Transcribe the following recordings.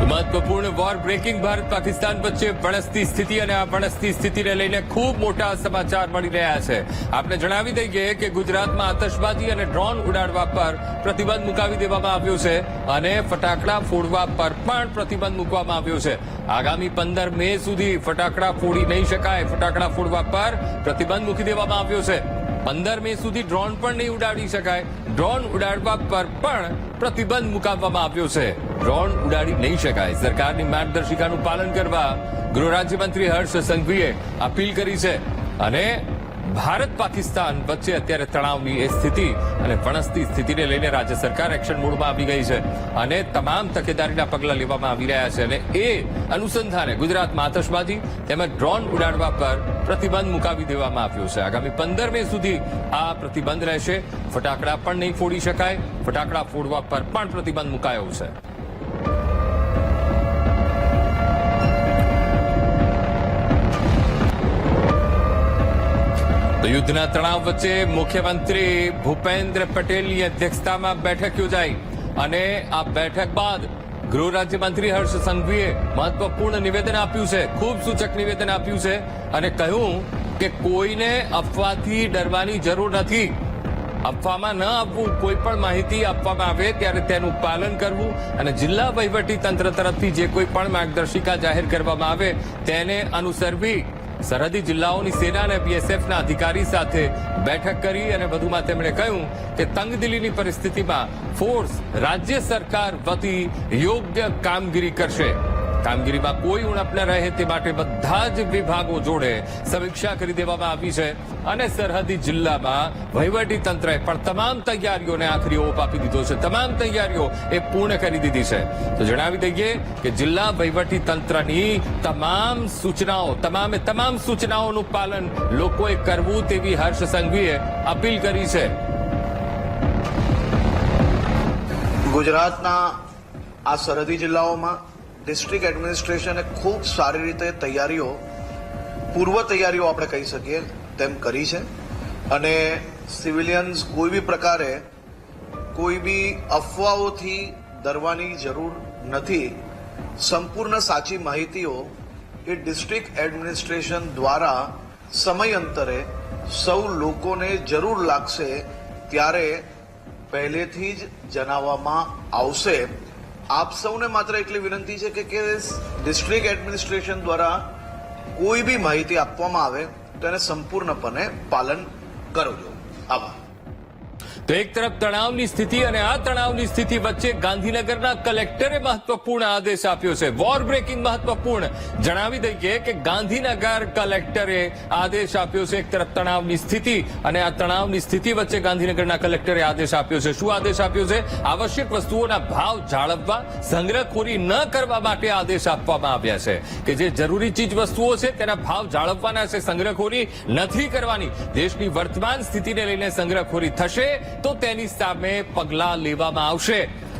મહત્વપૂર્ણ war breaking Bharat Pakistan વચ્ચે વણસતી સ્થિતિ અને આ વણસતી સ્થિતિને લઈને ખૂબ મોટા સમાચાર મળી રહ્યા છે. આપણે જણાવી દઈએ કે ગુજરાતમાં આતશબાજી અને ડ્રોન ઉડાડવા પર પ્રતિબંધ મુકાવી દેવામાં આવ્યો છે અને ફટાકડા ફોડવા પર પણ પ્રતિબંધ મૂકવામાં આવ્યો છે. આગામી 15 મે સુધી ફટાકડા ફોડી નહીં શકાય. ફટાકડા ફોડવા પર પ્રતિબંધ મૂકી દેવામાં આવ્યો છે. 15 મે સુધી ડ્રોન પણ નહીં ઉડાડી શકાય. ડ્રોન ઉડાડવા પર પણ પ્રતિબંધ મુકાવવામાં આવ્યો છે. ડ્રોન ઉડાડી નહીં શકાય. સરકારની માર્ગદર્શિકાનું પાલન કરવા ગૃહ રાજ્યમંત્રી હર્ષ સંઘવીએ અપીલ કરી છે અને ભારત પાકિસ્તાન વચ્ચે અત્યારે તણાવની એ સ્થિતિ અને વણસતી સ્થિતિને લઈને રાજ્ય સરકાર એક્શન મોડમાં આવી ગઈ છે અને તમામ તકેદારીના પગલાં લેવામાં આવી રહ્યા છે અને એ અનુસંધાને ગુજરાતમાં આતશબાજી તેમજ ડ્રોન ઉડાડવા પર પ્રતિબંધ મુકાવી દેવામાં આવ્યો છે. આગામી 15 મે સુધી આ પ્રતિબંધ રહેશે. ફટાકડા પણ નહીં ફોડી શકાય. ફટાકડા ફોડવા પર પણ પ્રતિબંધ મુકાયો છે. યુદ્ધના તણાવ વચ્ચે મુખ્યમંત્રી ભૂપેન્દ્ર પટેલની અધ્યક્ષતામાં બેઠક યોજાઈ અને આ બેઠક બાદ ગૃહ રાજ્યમંત્રી હર્ષ સંઘવીએ મહત્વપૂર્ણ નિવેદન આપ્યું છે. ખૂબ સૂચક નિવેદન આપ્યું છે અને કહ્યું કે કોઈને અફવાથી ડરવાની જરૂર નથી. અફવામાં ન આપવું. કોઈ પણ માહિતી આપવામાં આવે ત્યારે તેનું પાલન કરવું અને જિલ્લા વહીવટી તંત્ર તરફથી જે કોઈ પણ માર્ગદર્શિકા જાહેર કરવામાં આવે તેને અનુસરવી. સરહદી જિલ્લાઓની સેના અને બીએસએફના અધિકારી સાથે બેઠક કરી અને વધુમાં તેમણે કહ્યું કે તંગદિલીની પરિસ્થિતિમાં ફોર્સ રાજ્ય સરકાર વતી યોગ્ય કામગીરી કરશે. કામગીરીમાં કોઈ ઉણપ ન રહે તે માટે બધા જ વિભાગો જોડે સમીક્ષા કરી દેવામાં આવી છે અને સરહદી જિલ્લામાં વહીવટી તંત્રએ પણ તમામ તૈયારીઓને આખરી ઓપ આપી દીધો છે. તમામ તૈયારીઓ એ પૂર્ણ કરી દીધી છે. તો જણાવી દઈએ કે જિલ્લા વહીવટી તંત્રની તમામ સૂચનાઓનું પાલન લોકોએ કરવું તેવી હર્ષ સંઘવીએ અપીલ કરી છે. ગુજરાતના આ સરહદી જિલ્લાઓમાં ડિસ્ટ્રિક્ટ એડમિનિસ્ટ્રેશને ખૂબ સારી રીતે પૂર્વ તૈયારીઓ આપણે કહી શકીએ તેમ કરી છે અને સિવિલિયન્સ કોઈ બી પ્રકારે કોઈ બી અફવાઓથી ડરવાની જરૂર નથી. સંપૂર્ણ સાચી માહિતીઓ એ ડિસ્ટ્રિક્ટ એડમિનિસ્ટ્રેશન દ્વારા સમયાંતરે સૌ લોકોને જરૂર લાગશે ત્યારે પહેલેથી જ જણાવવામાં આવશે. આપ સૌને માત્ર એટલી વિનંતી છે કે ડિસ્ટ્રિક્ટ એડમિનિસ્ટ્રેશન દ્વારા કોઈ બી માહિતી આપવામાં આવે તો એને સંપૂર્ણપણે પાલન કરજો. આભાર. તો એક તરફ તણાવની સ્થિતિ અને આ તણાવની સ્થિતિ વચ્ચે ગાંધીનગરના કલેક્ટરે મહત્વપૂર્ણ આદેશ આપ્યો છે. વોર બ્રેકિંગ મહત્વપૂર્ણ. જણાવી દઈએ કે ગાંધીનગર કલેક્ટરે આદેશ આપ્યો છે. એક તરફ તણાવની સ્થિતિ અને આ તણાવની સ્થિતિ વચ્ચે ગાંધીનગરના કલેક્ટરે આદેશ આપ્યો છે. શું આદેશ આપ્યો છે? આવશ્યક વસ્તુઓના ભાવ જાળવવા, સંગ્રહખોરી ન કરવા માટે આદેશ આપવામાં આવ્યા છે કે જે જરૂરી ચીજ વસ્તુઓ છે તેના ભાવ જાળવવાના છે. સંગ્રહખોરી નથી કરવાની. દેશની વર્તમાન સ્થિતિને લઈને સંગ્રહખોરી થશે તો તેની સામે પગલાં લેવામાં આવશે.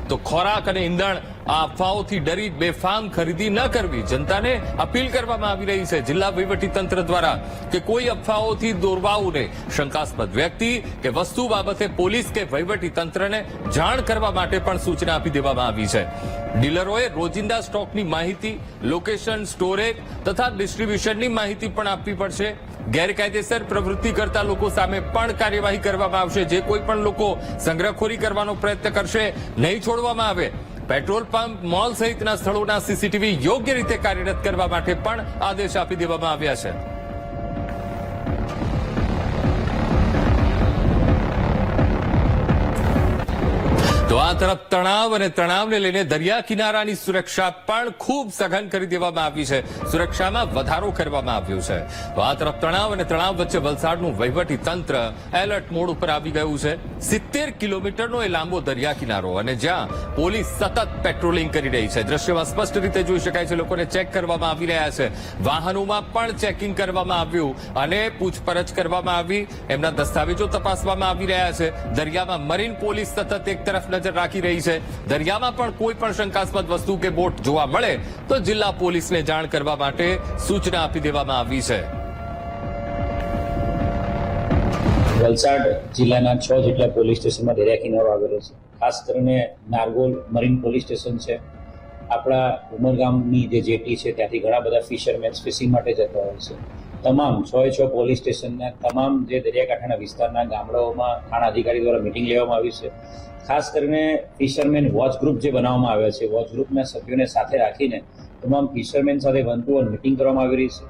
તો ખોરાક અને ઈંધણ આ અફવાઓથી ડરી બેફામ ખરીદી ન કરવી જનતાને અપીલ કરવામાં આવી રહી છે જિલ્લા વહીવટી તંત્ર દ્વારા કે કોઈ અફવાઓથી દોરવાવું નહીં. શંકાસ્પદ વ્યક્તિ કે વસ્તુ બાબતે પોલીસ કે વહીવટી તંત્રને જાણ કરવા માટે પણ સૂચના આપી દેવામાં આવી છે. ડીલરોએ રોજિંદા સ્ટોકની માહિતી, લોકેશન, સ્ટોરેજ તથા ડિસ્ટ્રીબ્યુશનની માહિતી પણ આપવી પડશે. ગેરકાયદેસર પ્રવૃત્તિ કરતા લોકો સામે પણ કાર્યવાહી કરવામાં આવશે. જે કોઈ પણ લોકો સંગ્રહખોરી કરવાનો પ્રયત્ન કરશે નહીં છોડવામાં આવે. પેટ્રોલ પંપ, મોલ સહિતના સ્થળોના સીસીટીવી યોગ્ય રીતે કાર્યરત કરવા માટે પણ આદેશ આપી દેવામાં આવ્યા છે. તો આ તરફ તણાવ અને તણાવને લઈને દરિયા કિનારાની સુરક્ષા પણ ખૂબ સઘન કરી દેવામાં આવી છે. સુરક્ષામાં વધારો કરવામાં આવ્યો છે. તો આ તરફ તણાવ અને તણાવ વચ્ચે વલસાડનું વહીવટી તંત્ર એલર્ટ મોડ ઉપર આવી ગયું છે. 70 કિલોમીટરનો એ લાંબો દરિયા કિનારો અને જ્યાં પોલીસ સતત પેટ્રોલિંગ કરી રહી છે. દ્રશ્યમાં સ્પષ્ટ રીતે જોઈ શકાય છે. લોકોને ચેક કરવામાં આવી રહ્યા છે. વાહનોમાં પણ ચેકિંગ કરવામાં આવ્યું અને પૂછપરછ કરવામાં આવી. એમના દસ્તાવેજો તપાસવામાં આવી રહ્યા છે. દરિયામાં મરીન પોલીસ સતત એક તરફ નજર રાખી રહી છે. દરિયામાં પણ કોઈ પણ શંકાસ્પદ વસ્તુ કે બોટ જોવા મળે તો જિલ્લા પોલીસને જાણ કરવા માટે સૂચના આપી દેવામાં આવી છે. વલસાડ જિલ્લાના 6 જેટલા પોલીસ સ્ટેશનમાં દરિયા કિનારો આવેલો છે. ખાસ કરીને નારગોલ મરીન પોલીસ સ્ટેશન છે, આપણા ઉમરગામની જે જેટી છે ત્યાંથી ઘણા બધા ફિશરમેન્સ ફિશિંગ માટે જતા હોય છે. તમામ 6 પોલીસ સ્ટેશનના તમામ જે દરિયાકાંઠાના વિસ્તારના ગામડાઓમાં થાણા અધિકારી દ્વારા મિટિંગ લેવામાં આવી છે. ખાસ કરીને ફિશરમેન વોચ ગ્રુપ જે બનાવવામાં આવ્યા છે, વોચ ગ્રુપના સભ્યોને સાથે રાખીને તમામ ફિશરમેન સાથે 1-to-1 મિટિંગ કરવામાં આવી રહી છે.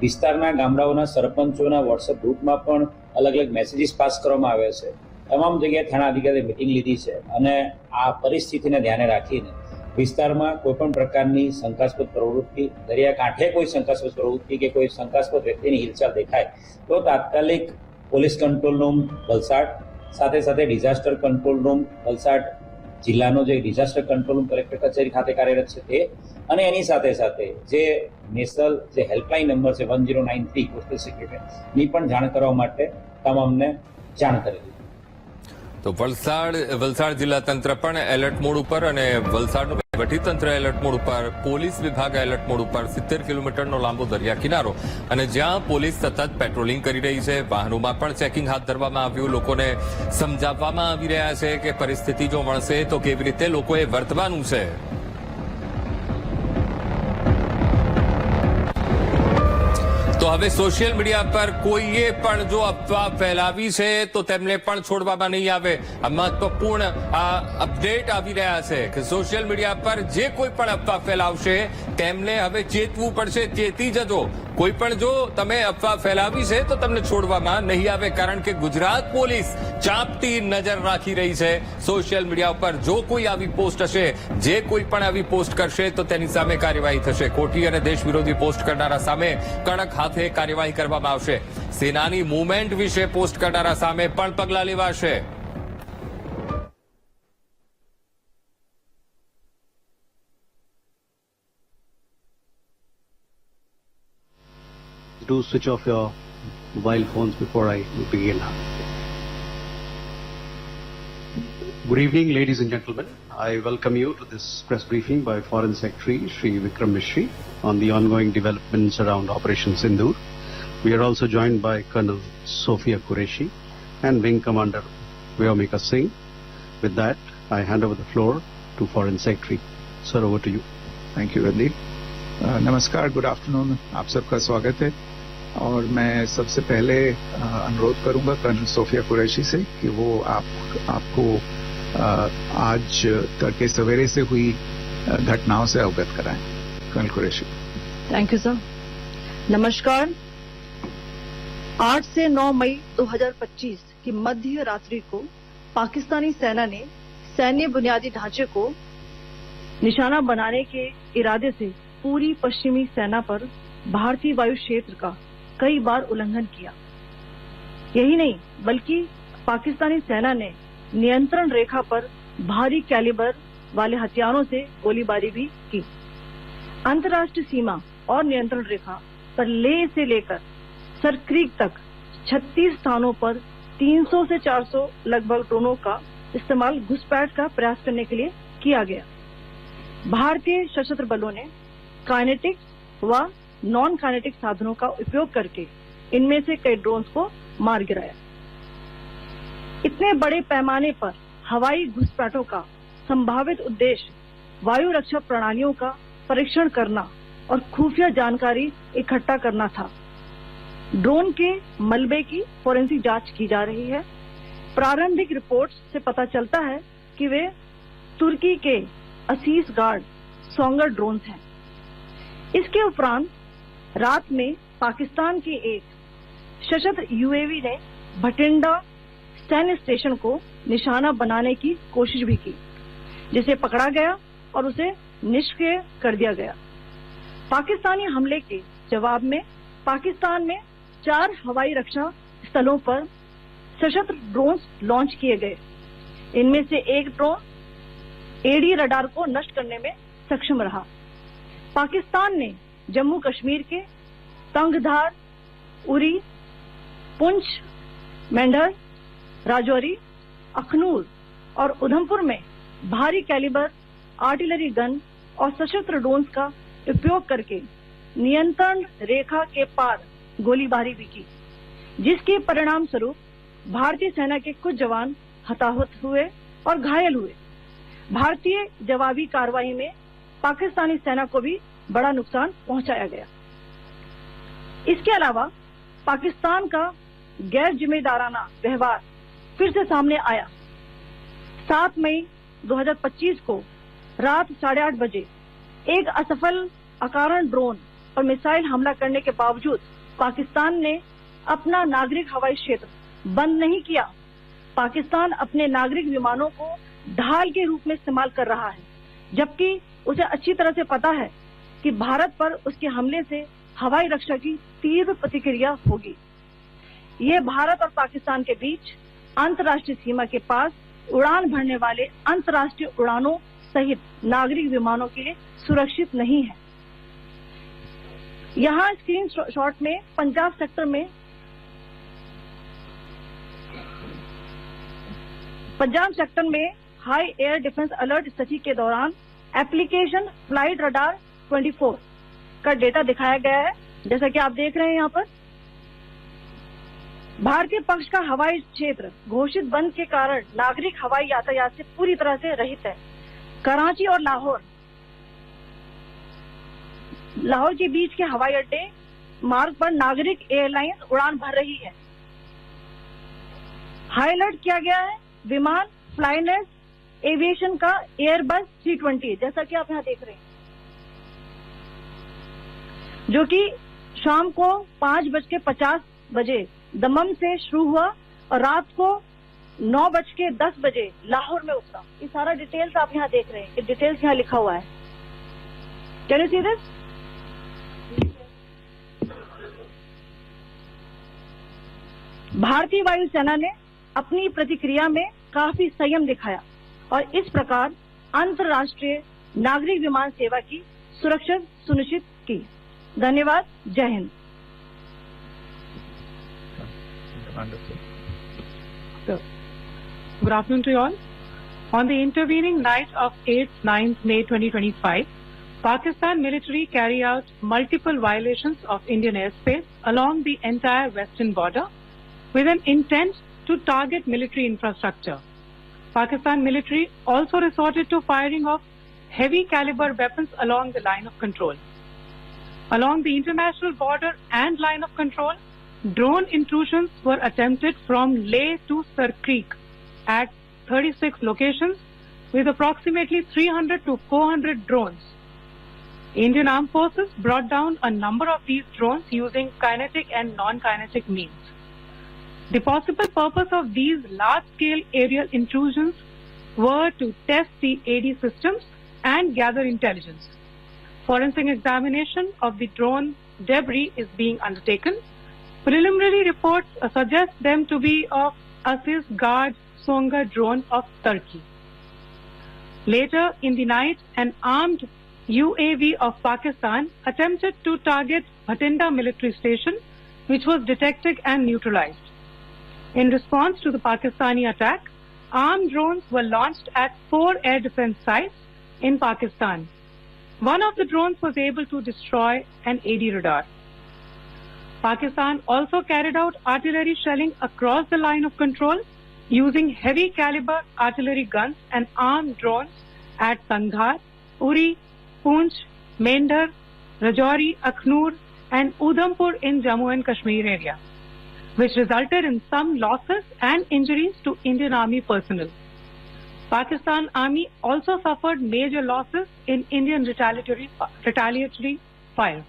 વિસ્તારના ગામડાઓના સરપંચોના વોટ્સઅપ ગ્રુપમાં પણ અલગ અલગ મેસેજીસ પાસ કરવામાં આવ્યા છે. તમામ જગ્યાએ થાણા અધિકારીએ મિટિંગ લીધી છે અને આ પરિસ્થિતિને ધ્યાને રાખીને વિસ્તારમાં કોઈ પણ પ્રકારની શંકાસ્પદ પ્રવૃત્તિ, દરિયાકાંઠે કોઈ શંકાસ્પદ પ્રવૃત્તિ કે કોઈ શંકાસ્પદ વ્યક્તિની હિલચાલ દેખાય તો તાત્કાલિક પોલીસ કંટ્રોલ રૂમ વલસાડ સાથે સાથે ડિઝાસ્ટર કંટ્રોલ રૂમ વલસાડ જિલ્લાનો જે ડિઝાસ્ટર કંટ્રોલ રૂમ કલેક્ટર કચેરી ખાતે કાર્યરત છે તે, અને એની સાથે સાથે જે નેશનલ જે હેલ્પલાઇન નંબર છે 1093 કોસ્ટલ સિક્યુરિટીની પણ જાણ કરવા માટે તમામને જાણ કરેલી. તો વલસાડ જિલ્લા તંત્ર પણ એલર્ટ મોડ ઉપર અને વલસાડનું વહીવટીતંત્ર એલર્ટ મોડ ઉપર, પોલીસ વિભાગ એલર્ટ મોડ ઉપર. 70 કિલોમીટરનો લાંબો દરિયા કિનારો અને જ્યાં પોલીસ સતત પેટ્રોલિંગ કરી રહી છે. વાહનોમાં પણ ચેકિંગ હાથ ધરવામાં આવ્યું. લોકોને સમજાવવામાં આવી રહ્યા છે કે પરિસ્થિતિ જો વણસે તો કેવી રીતે લોકોએ વર્તવાનું છે. તો હવે સોશિયલ મીડિયા પર કોઈએ પણ જો અફવા ફેલાવી છે તો તેમને પણ છોડવામાં નહીં આવે. આ મહત્વપૂર્ણ આ અપડેટ આવી રહ્યા છે કે સોશિયલ મીડિયા પર જે કોઈ પણ અફવા ફેલાવશે તેમને હવે ચેતવું પડશે. ચેતી જજો. કોઈ પણ જો તમે અફવા ફેલાવી છે તો તમને છોડવામાં નહીં આવે, કારણ કે ગુજરાત પોલીસ ચાંપતી નજર રાખી રહી છે સોશિયલ મીડિયા ઉપર. જો કોઈ આવી પોસ્ટ હશે, જે કોઈ પણ આવી પોસ્ટ કરશે તો તેની સામે કાર્યવાહી થશે. ખોટી અને દેશ વિરોધી પોસ્ટ કરનારા સામે કડક હાથે કાર્યવાહી કરવામાં આવશે. સેનાની મૂવમેન્ટ વિશે પોસ્ટ કરનારા સામે પણ પગલાં લેવાશે. Do switch off your mobile phones before I begin. Good evening, ladies and gentlemen. I welcome you to this press briefing by Foreign Secretary Shri Vikram Mishri on the ongoing developments around Operation Sindoor. We are also joined by Colonel Sophia Qureshi and Wing Commander Vyomika Singh. With that, I hand over the floor to Foreign Secretary. Sir, over to you. Thank you Randeep. नमस्कार, good afternoon. आप सबका स्वागत है. और मैं सबसे पहले अनुरोध करूंगा कर्नल सोफिया कुरैशी से कि वो आपको आज तड़के सवेरे से हुई घटनाओं से अवगत कराएं. Colonel Qureshi. Thank you sir. नमस्कार. 8 से 9 मई 2025 की मध्य रात्रि को पाकिस्तानी सेना ने सैन्य बुनियादी ढांचे को निशाना बनाने के इरादे से पूरी पश्चिमी सेना पर भारतीय वायु क्षेत्र का कई बार उल्लंघन किया. यही नहीं बल्कि पाकिस्तानी सेना ने नियंत्रण रेखा पर भारी कैलिबर वाले हथियारों से गोलीबारी भी की. अंतर्राष्ट्रीय सीमा और नियंत्रण रेखा पर लेह से लेकर सरक्रीक तक 36 स्थानों पर 300 से 400 लगभग ड्रोनों का इस्तेमाल घुसपैठ का प्रयास करने के लिए किया गया. भारतीय सशस्त्र बलों ने काइनेटिक व नॉन काइनेटिक साधनों का उपयोग करके इनमें से कई ड्रोन्स को मार गिराया. इतने बड़े पैमाने पर हवाई घुसपैठों का संभावित उद्देश्य वायु रक्षा प्रणालियों का परीक्षण करना और खुफिया जानकारी इकट्ठा करना था. ड्रोन के मलबे की फोरेंसिक जांच की जा रही है. प्रारंभिक रिपोर्ट्स से पता चलता है कि वे तुर्की के असीस गार्ड सोंगर ड्रोन्स हैं. इसके उपरांत रात में पाकिस्तान के एक सशस्त्र यूएवी ने भटिंडा सैन्य स्टेशन को निशाना बनाने की कोशिश भी की, जिसे पकड़ा गया और उसे निष्क्रिय कर दिया गया. पाकिस्तानी हमले के जवाब में पाकिस्तान में 4 हवाई रक्षा स्थलों पर सशस्त्र ड्रोन्स लॉन्च किए गए. इनमें से एक ड्रोन एडी रडार को नष्ट करने में सक्षम रहा. पाकिस्तान ने जम्मू कश्मीर के तंगधार, उरी, पुंछ, मेंढर, राजौरी, अखनूर और उधमपुर में भारी कैलिबर आर्टिलरी गन और सशस्त्र ड्रोन्स का उपयोग करके नियंत्रण रेखा के पार गोलीबारी भी की, जिसके परिणाम स्वरूप भारतीय सेना के कुछ जवान हताहत हुए और घायल हुए. भारतीय जवाबी कार्रवाई में पाकिस्तानी सेना को भी बड़ा नुकसान पहुंचाया गया। इसके अलावा पाकिस्तान का गैर जिम्मेदाराना व्यवहार फिर से सामने आया। 7 मई 2025 को रात 8:30 बजे एक असफल अकारण ड्रोन और मिसाइल हमला करने के बावजूद पाकिस्तान ने अपना नागरिक हवाई क्षेत्र बंद नहीं किया। पाकिस्तान अपने नागरिक विमानों को ढाल के रूप में इस्तेमाल कर रहा है, जबकि उसे अच्छी तरह से पता है कि भारत पर उसके हमले से हवाई रक्षा की तीव्र प्रतिक्रिया होगी। ये भारत और पाकिस्तान के बीच अंतर्राष्ट्रीय सीमा के पास उड़ान भरने वाले अंतर्राष्ट्रीय उड़ानों सहित नागरिक विमानों के लिए सुरक्षित नहीं है। यहाँ स्क्रीन शॉट में पंजाब सेक्टर में हाई एयर डिफेंस अलर्ट स्थिति के दौरान एप्लीकेशन फ्लाइट रडार 24 का डेटा दिखाया गया है। जैसा कि आप देख रहे हैं यहाँ पर भारतीय पक्ष का हवाई क्षेत्र घोषित बंद के कारण नागरिक हवाई यातायात से पूरी तरह से रहित है। कराची और लाहौर के बीच के हवाई अड्डे मार्ग पर नागरिक एयरलाइंस उड़ान भर रही है। हाई अलर्ट किया गया है विमान फ्लाइनेस एविएशन का एयरबस 320, जैसा कि आप यहाँ देख रहे हैं, जो कि शाम को 5:50 बजे दमम से शुरू हुआ और रात को 9:10 बजे लाहौर में उतरा। ये सारा डिटेल्स आप यहाँ देख रहे हैं, ये डिटेल्स यहाँ लिखा हुआ है। Can you see this? भारतीय वायुसेना ने अपनी प्रतिक्रिया में काफी संयम दिखाया और इस प्रकार अंतर्राष्ट्रीय नागरिक विमान सेवा की सुरक्षा सुनिश्चित की। धन्यवाद। जय Hind. Good afternoon to you all. On the intervening night of 8th-9th May 2025, Pakistan military carried out multiple violations of Indian airspace along the entire western border with an intent to target military infrastructure. Pakistan military also resorted to firing of heavy caliber weapons along the line of control. Along the international border and line of control, drone intrusions were attempted from Leh to Sar Creek at 36 locations with approximately 300 to 400 drones. Indian Armed Forces brought down a number of these drones using kinetic and non-kinetic means. The possible purpose of these large-scale aerial intrusions were to test the AD systems and gather intelligence. Forensic examination of the drone debris is being undertaken. Preliminary reports suggest them to be of Aziz Guard Songa drone of Turkey. Later in the night, an armed UAV of Pakistan attempted to target Bhatinda military station, which was detected and neutralized. In response to the Pakistani attack, armed drones were launched at 4 air defense sites in Pakistan. One of the drones was able to destroy an AD radar. Pakistan also carried out artillery shelling across the line of control using heavy caliber artillery guns and armed drones at Sandhar, Uri, Poonch, Mendhar, Rajouri, Akhnur and Udhampur in Jammu and Kashmir area, which resulted in some losses and injuries to Indian Army personnel. Pakistan Army also suffered major losses in Indian retaliatory fire.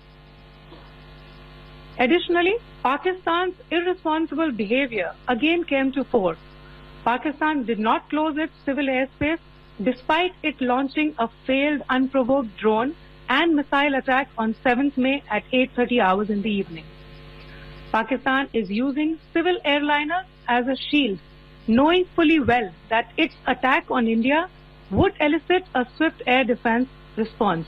Additionally, Pakistan's irresponsible behavior again came to fore. Pakistan did not close its civil airspace despite it launching a failed unprovoked drone and missile attack on 7th May at 8:30 hours in the evening. Pakistan is using civil airliners as a shield, knowing fully well that its attack on India would elicit a swift air defense response.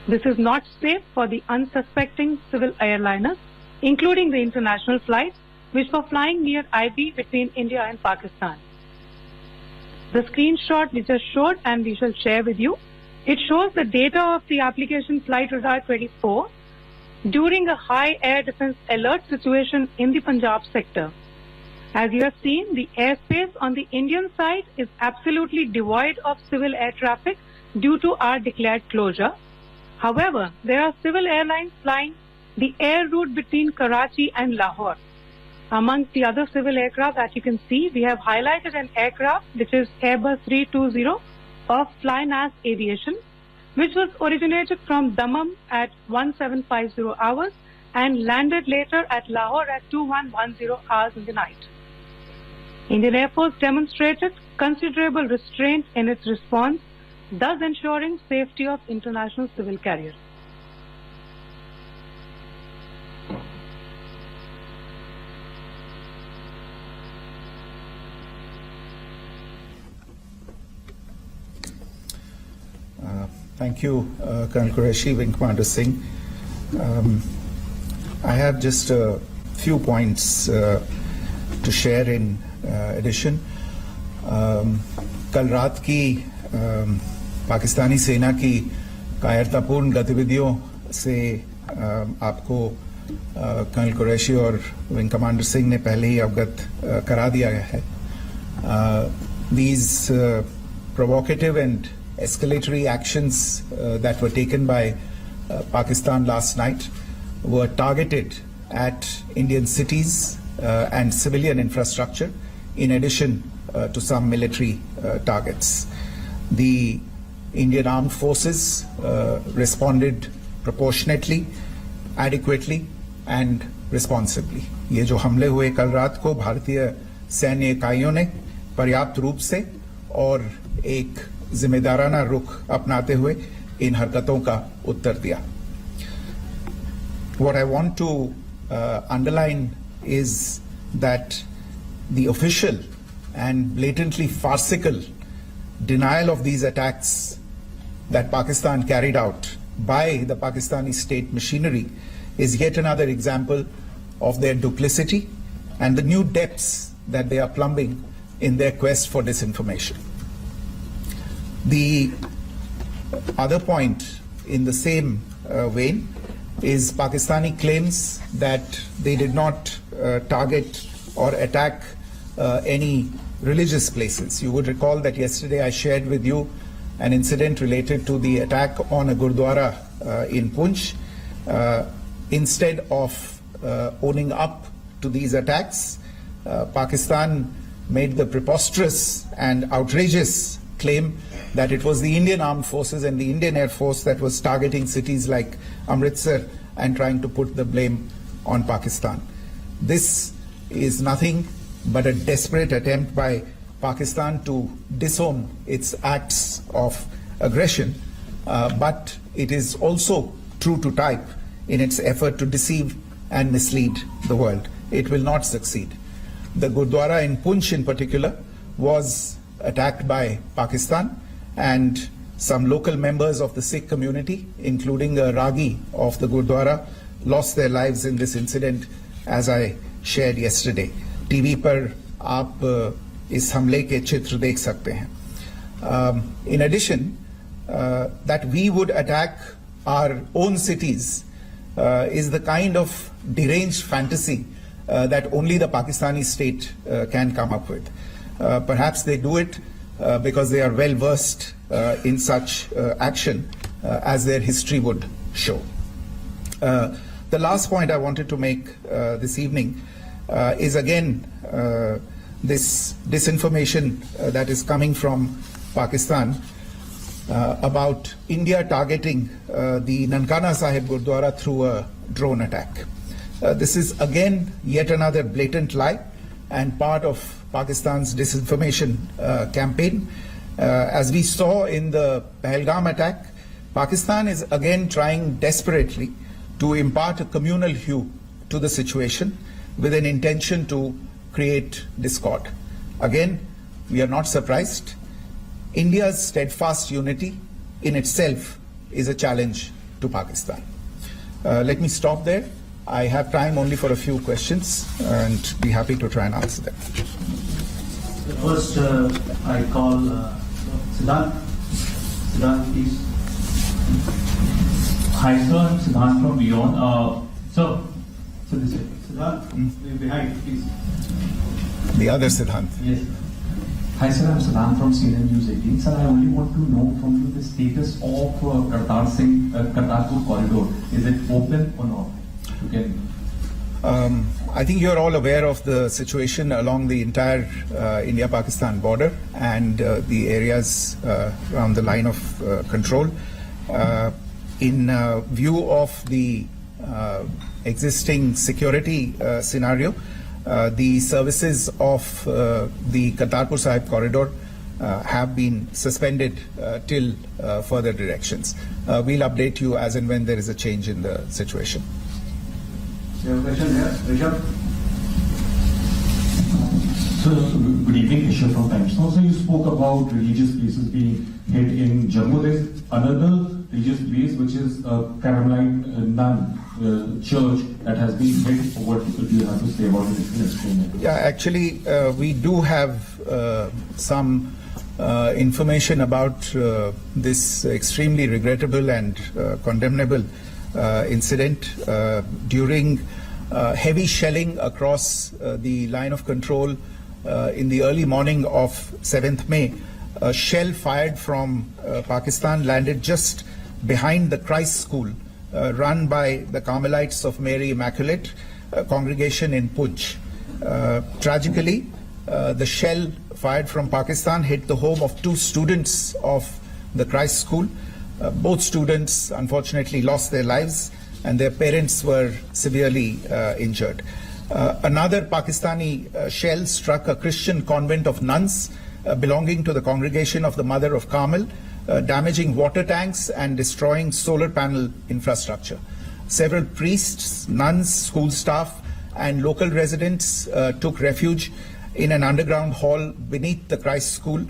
This is not safe for the unsuspecting civil airliners, including the international flights which were flying near IB between India and Pakistan. The screenshot we just showed and we shall share with you, it shows the data of the application Flight Radar 24 during a high air defense alert situation in the Punjab sector. As you have seen, the airspace on the Indian side is absolutely devoid of civil air traffic due to our declared closure. However, there are civil airlines flying the air route between Karachi and Lahore. Amongst the other civil aircraft that you can see, we have highlighted an aircraft which is Airbus 320 of Flynas Aviation, which was originated from Dammam at 1750 hours and landed later at Lahore at 2110 hours in the night. Indian Air Force demonstrated considerable restraint in its response, thus ensuring safety of international civil carriers. Thank you, Colonel Qureshi, Wing Commander Singh. I have just a few points to share in addition. कल रात की पाकिस्तानी सेना की कायरतापूर्ण गतिविधियों से आपको colonel Qureshi और विंग कमांडर सिंह ने पहले ही अवगत करा दिया है. These provocative and escalatory actions that were taken by Pakistan last night were targeted at Indian cities and civilian infrastructure, in addition to some military targets. The Indian Armed Forces responded proportionately, adequately and responsibly. ये जो हमले हुए कल रात को भारतीय सैन्य इकाइयों ने पर्याप्त रूप से और एक जिम्मेदाराना रुख अपनाते हुए इन हरकतों का उत्तर दिया. What I want to underline is that the official and blatantly farcical denial of these attacks that Pakistan carried out by the Pakistani state machinery is yet another example of their duplicity and the new depths that they are plumbing in their quest for disinformation. The other point in the same vein is Pakistani claims that they did not target or attack any religious places. You would recall that yesterday I shared with you an incident related to the attack on a Gurdwara in Punch. Instead of owning up to these attacks, Pakistan made the preposterous and outrageous claim that it was the Indian Armed Forces and the Indian Air Force that was targeting cities like Amritsar and trying to put the blame on Pakistan. This is nothing but a desperate attempt by Pakistan to disown its acts of aggression, but it is also true to type in its effort to deceive and mislead the world. It will not succeed. The Gurdwara in Punch in particular was attacked by Pakistan, and some local members of the Sikh community, including a Ragi of the Gurdwara, lost their lives in this incident, as I shared yesterday. TV पर आप इस हमले के चित्र देख सकते हैं. In addition, that we would attack our own cities is the kind of deranged fantasy that only the Pakistani state can come up with. Perhaps they do it because they are well versed in such action, as their history would show. The last point I wanted to make this evening is again this disinformation that is coming from Pakistan about India targeting the Nankana Sahib Gurdwara through a drone attack. This is again yet another blatant lie and part of Pakistan's disinformation campaign. As we saw in the Pahalgam attack, Pakistan is again trying desperately to impart a communal hue to the situation with an intention to create discord. Again, we are not surprised. India's steadfast unity in itself is a challenge to Pakistan. Let me stop there. I have time only for a few questions and be happy to try and answer them. First, I call Siddhant. Siddhant, please. Hi, sir. I'm Siddhant from Beyond. So this way. Siddhant, behind, please. The other Siddhant. Yes. Hi sir, I'm Saddam from CNN News 18. Sir, I only want to know from you the status of Kartarpur corridor. Is it open or not? You can. I think you're all aware of the situation along the entire India-Pakistan border and the areas around the line of control. In view of the existing security scenario, the services of the Kartarpur Sahib corridor have been suspended till further directions. We'll update you as and when there is a change in the situation. Your question here, Rishabh. So, good evening, Rishabh from Times. Also, you spoke about religious places being hit in Jammu. There's another religious place which is Carmelite Nun church that has been hit. What do you have to say about it? If you can explain it. Yeah, actually, we do have some information about this extremely regrettable and condemnable incident during heavy shelling across the line of control in the early morning of 7th May. A shell fired from Pakistan landed just behind the Christ School run by the Carmelites of Mary Immaculate congregation in Puj. Tragically, the shell fired from Pakistan hit the home of 2 students of the Christ School. Both students unfortunately lost their lives and their parents were severely injured. Another Pakistani shell struck a Christian convent of nuns belonging to the congregation of the Mother of Carmel, damaging water tanks and destroying solar panel infrastructure. Several priests, nuns, school staff and local residents took refuge in an underground hall beneath the Christ School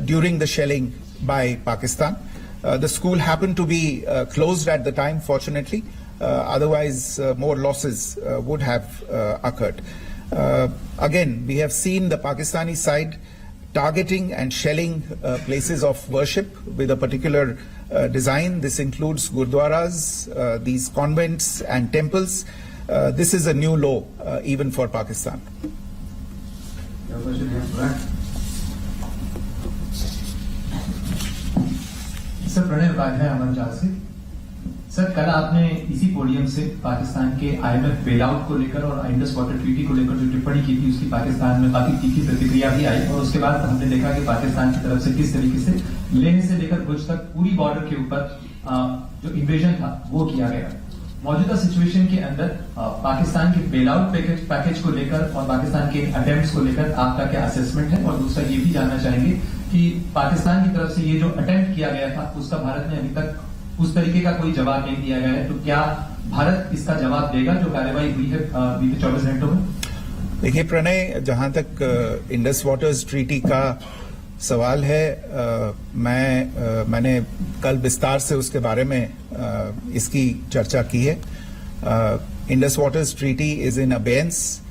during the shelling by Pakistan. The school happened to be closed at the time, fortunately. Otherwise, more losses would have occurred. Again, we have seen the Pakistani side targeting and shelling places of worship with a particular design. This includes gurdwaras, these convents and temples. This is a new low even for Pakistan. Your question here, Brad. Sir Pranay Upadhyay Aman जहाज से। Sir कल आपने इसी podium से पाकिस्तान के IMF bailout को लेकर और इंडस वाटर ट्रीटी को लेकर जो टिप्पणी की थी उसकी पाकिस्तान में काफी तीखी प्रतिक्रिया भी आई और उसके बाद हमने देखा कि पाकिस्तान की तरफ से किस तरीके से लेह से लेकर भुज तक पूरी बॉर्डर के ऊपर जो इन्वेजन था वो किया गया। मौजूदा सिचुएशन के अंदर पाकिस्तान के बेलआउट पैकेज को लेकर और पाकिस्तान के अटेम्प्ट्स को लेकर आपका क्या असेसमेंट है? और दूसरा ये भी जानना चाहेंगे कि पाकिस्तान की तरफ से ये जो अटेम्प्ट किया गया था उसका भारत ने अभी तक उस तरीके का कोई जवाब नहीं दिया गया है, तो क्या भारत इसका जवाब देगा जो कार्रवाई हुई है बीते 24 घंटों में? देखिए प्रणय, जहां तक इंडस वाटर्स ट्रीटी का सवाल है, मैंने कल विस्तार से उसके बारे में इसकी चर्चा की है. Indus waters treaty is in abeyance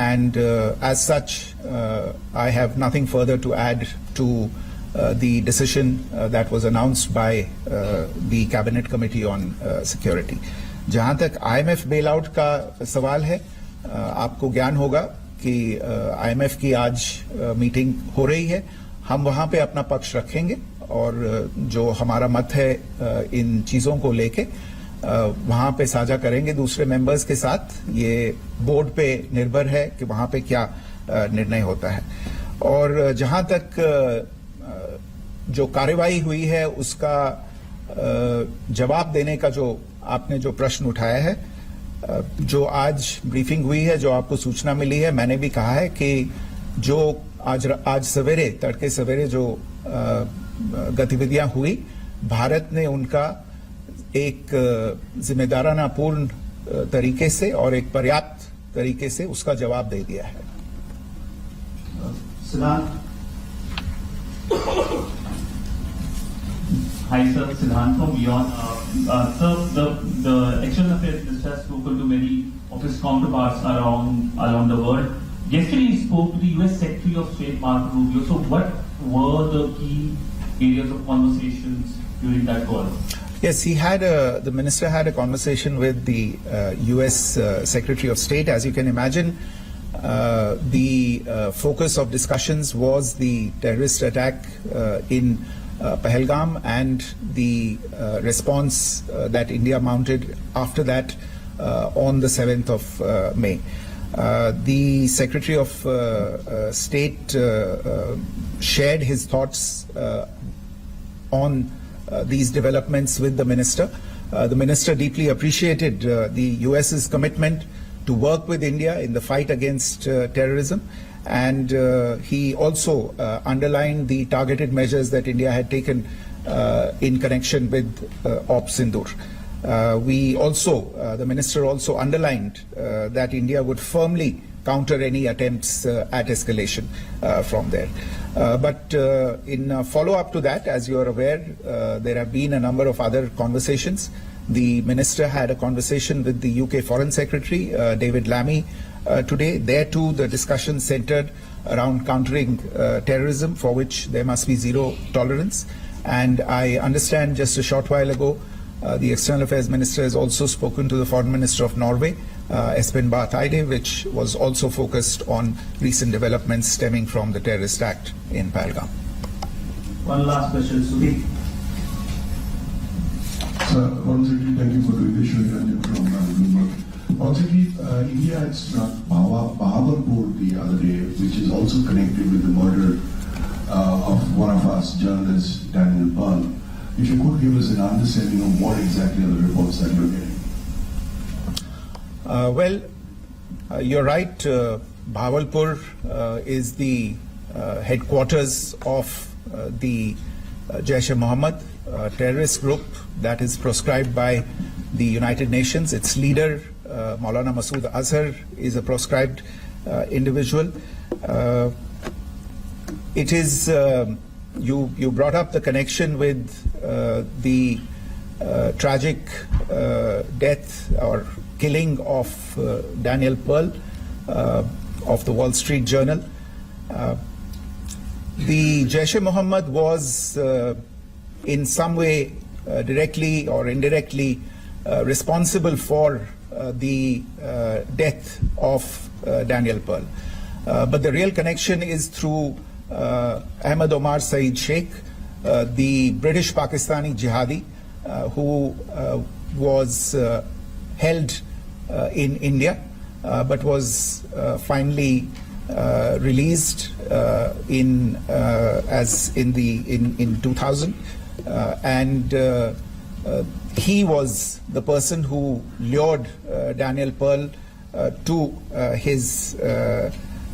and as such I have nothing further to add to the decision that was announced by the cabinet committee on security. जहां तक IMF bailout का सवाल है, आपको ज्ञान होगा कि IMF की आज मीटिंग हो रही है. हम वहां पे अपना पक्ष रखेंगे और जो हमारा मत है इन चीजों को लेके वहां पे साझा करेंगे दूसरे मेंबर्स के साथ. ये बोर्ड पे निर्भर है कि वहां पे क्या निर्णय होता है. और जहां तक जो कार्रवाई हुई है उसका जवाब देने का जो आपने जो प्रश्न उठाया है, जो आज ब्रीफिंग हुई है, जो आपको सूचना मिली है, मैंने भी कहा है कि जो आज सवेरे तड़के सवेरे जो गतिविधियां हुई, भारत ने उनका एक जिम्मेदाराना पूर्ण तरीके से और एक पर्याप्त तरीके से उसका जवाब दे दिया है. Hi sir, Siddhant from Beyond. Sir, the External Affairs Minister has spoken to many of his counterparts around the world. Yesterday he spoke to the US Secretary of State Marco Rubio. So what were the key areas of conversations during that call? Yes, the minister had a conversation with the US Secretary of State. As you can imagine, the focus of discussions was the terrorist attack in Pahalgam and the response that India mounted after that on the 7th of May. The Secretary of State shared his thoughts on these developments with the Minister. The Minister deeply appreciated the US's commitment to work with India in the fight against terrorism, and he also underlined the targeted measures that India had taken in connection with Op Sindoor. The Minister also underlined that India would firmly counter any attempts at escalation from there. But in follow-up to that, as you are aware, there have been a number of other conversations. The Minister had a conversation with the UK Foreign Secretary, David Lammy, today. There too, the discussion centered around countering terrorism, for which there must be zero tolerance. And I understand just a short while ago, the External Affairs Minister has also spoken to the Foreign Minister of Norway, Espen Barth Eide, which was also focused on recent developments stemming from the terrorist act in Pahalgam. One last question, Sudhir. Sir, once again, thank you for doing this show from Bloomberg. Once again, India had struck Bahawalpur the other day, which is also connected with the murder of one of us journalists, Daniel Pearl. If you could give us an understanding of what exactly are the reports that you're getting. You're right. Bahawalpur is the headquarters of the Jaish-e-Mohammed terrorist group that is proscribed by the United Nations. Its leader, Maulana Masood Azhar, is a proscribed individual. It is you brought up the connection with the tragic death or killing of Daniel Pearl of the Wall Street Journal. The Jaish-e-Mohammed was in some way directly or indirectly responsible for the death of Daniel Pearl. But the real connection is through Ahmed Omar Saeed Sheikh, the British Pakistani jihadi who was held in India but was finally released in 2000, and he was the person who lured Daniel Pearl to his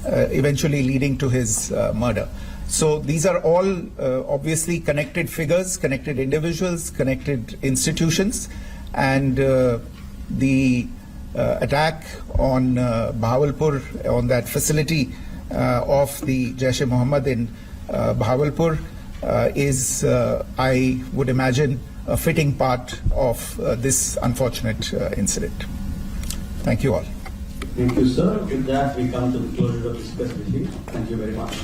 eventually leading to his murder. So these are all obviously connected figures, connected individuals, connected institutions, and the attack on Bahawalpur, on that facility of the Jaish-e-Mohammed in Bahawalpur is, I would imagine, a fitting part of this unfortunate incident. Thank you all. Thank you, sir. With that, we come to the closure of this press briefing. Thank you very much.